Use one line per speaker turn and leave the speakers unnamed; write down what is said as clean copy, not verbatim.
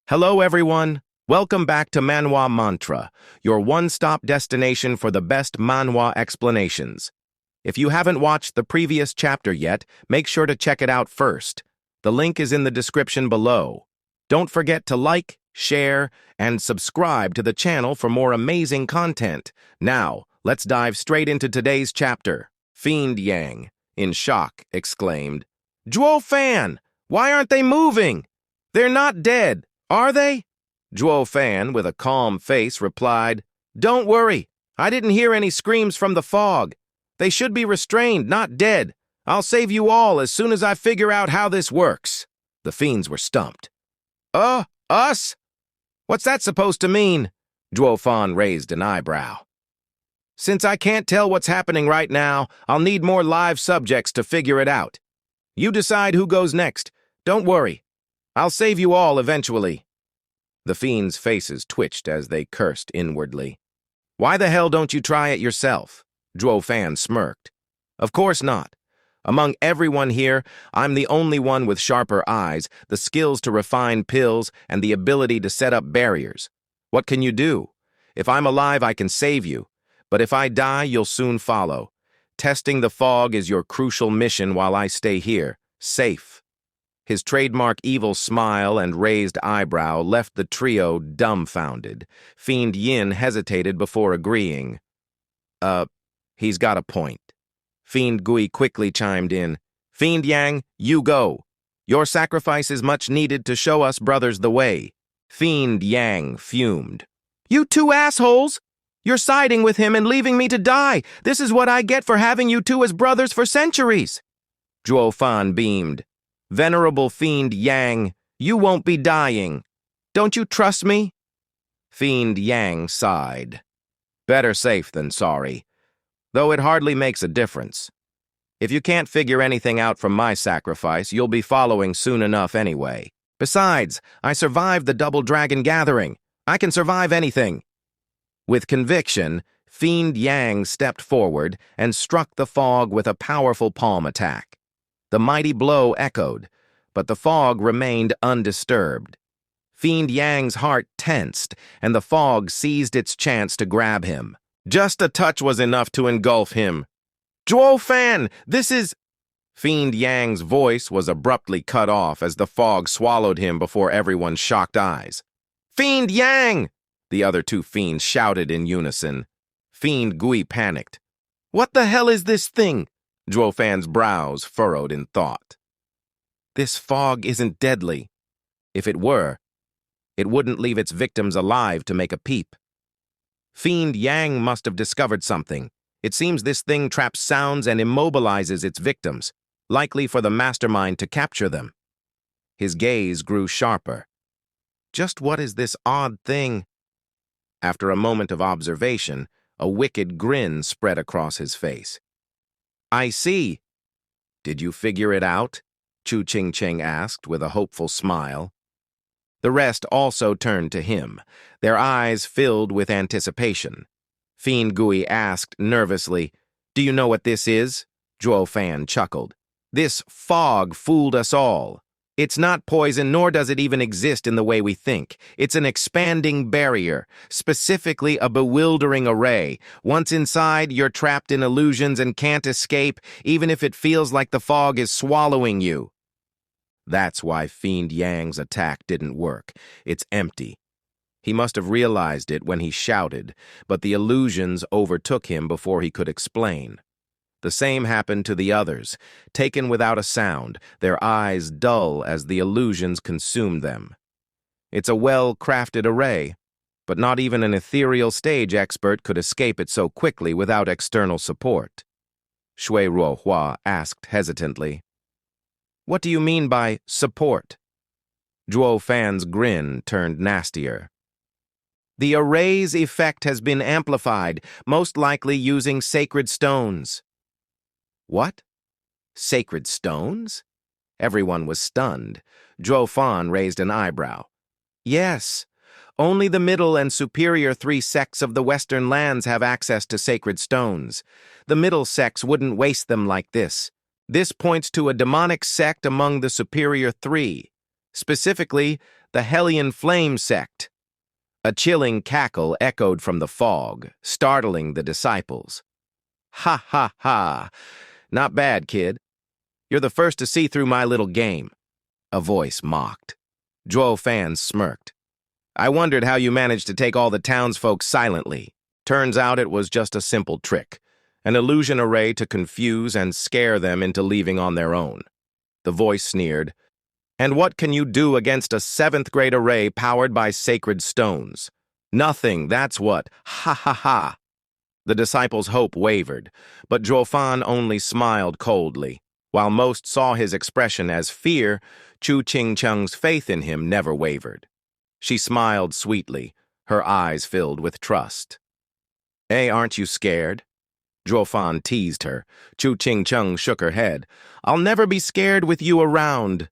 Hello, everyone. Welcome back to Manhwa Mantra, your one-stop destination for the best manhwa explanations. If you haven't watched the previous chapter yet, make sure to check it out first. The link is in the description below. Don't forget to like, share, and subscribe to the channel for more amazing content. Now, let's dive straight into today's chapter. Fiend Yang, in shock, exclaimed, "Zhuo Fan, why aren't they moving? They're not dead, are they?" Zhuo Fan, with a calm face, replied, "Don't worry, I didn't hear any screams from the fog. They should be restrained, not dead. I'll save you all as soon as I figure out how this works." The fiends were stumped. Us? What's that supposed to mean?" Zhuo Fan raised an eyebrow. "Since I can't tell what's happening right now, I'll need more live subjects to figure it out. You decide who goes next. Don't worry. I'll save you all eventually." The fiends' faces twitched as they cursed inwardly. "Why the hell don't you try it yourself?" Zhuo Fan smirked. "Of course not. Among everyone here, I'm the only one with sharper eyes, the skills to refine pills, and the ability to set up barriers. What can you do? If I'm alive, I can save you. But if I die, you'll soon follow. Testing the fog is your crucial mission while I stay here, safe." His trademark evil smile and raised eyebrow left the trio dumbfounded. Fiend Yin hesitated before agreeing. He's got a point." Fiend Gui quickly chimed in. "Fiend Yang, you go. Your sacrifice is much needed to show us brothers the way." Fiend Yang fumed. "You two assholes! You're siding with him and leaving me to die. This is what I get for having you two as brothers for centuries." Zhuo Fan beamed. "Venerable Fiend Yang, you won't be dying. Don't you trust me?" Fiend Yang sighed. "Better safe than sorry. Though it hardly makes a difference. If you can't figure anything out from my sacrifice, you'll be following soon enough anyway. Besides, I survived the Double Dragon Gathering. I can survive anything." With conviction, Fiend Yang stepped forward and struck the fog with a powerful palm attack. The mighty blow echoed, but the fog remained undisturbed. Fiend Yang's heart tensed, and the fog seized its chance to grab him. Just a touch was enough to engulf him. "Zhuo Fan, this is—" Fiend Yang's voice was abruptly cut off as the fog swallowed him before everyone's shocked eyes. "Fiend Yang!" the other two fiends shouted in unison. Fiend Gui panicked. "What the hell is this thing?" Zhuo Fan's brows furrowed in thought. "This fog isn't deadly. If it were, it wouldn't leave its victims alive to make a peep. Fiend Yang must have discovered something. It seems this thing traps sounds and immobilizes its victims, likely for the mastermind to capture them." His gaze grew sharper. "Just what is this odd thing?" After a moment of observation, a wicked grin spread across his face. "I see. Did you figure it out?" Chu Ching asked with a hopeful smile. The rest also turned to him, their eyes filled with anticipation. Fiend Gui asked nervously, "Do you know what this is?" Zhuo Fan chuckled. "This fog fooled us all. It's not poison, nor does it even exist in the way we think. It's an expanding barrier, specifically a bewildering array. Once inside, you're trapped in illusions and can't escape, even if it feels like the fog is swallowing you." That's why Fiend Yang's attack didn't work. It's empty. He must have realized it when he shouted, but the illusions overtook him before he could explain. The same happened to the others, taken without a sound, their eyes dull as the illusions consumed them. It's a well-crafted array, but not even an ethereal stage expert could escape it so quickly without external support. Shui Ruohua asked hesitantly, "What do you mean by support?" Zhuo Fan's grin turned nastier. "The array's effect has been amplified, most likely using sacred stones." "What? Sacred stones?" Everyone was stunned. Zhuo Fan raised an eyebrow. "Yes. Only the middle and superior 3 sects of the Western lands have access to sacred stones. The middle sects wouldn't waste them like this. This points to a demonic sect among the superior 3. Specifically, The Hellion Flame Sect. A chilling cackle echoed from the fog, startling the disciples. Ha ha ha. Not bad, kid. You're the first to see through my little game. A voice mocked. Zhuo Fan smirked. I wondered how you managed to take all the townsfolk silently. Turns out it was just a simple trick. An illusion array to confuse and scare them into leaving on their own. The voice sneered. And what can you do against a seventh-grade array powered by sacred stones? Nothing, that's what. Ha ha ha. The disciples' hope wavered, but Zhuofan only smiled coldly. While most saw his expression as fear, Chu Qingcheng's faith in him never wavered. She smiled sweetly, her eyes filled with trust. Hey, aren't you scared? Zhuofan teased her. Chu Qingcheng shook her head. I'll never be scared with you around.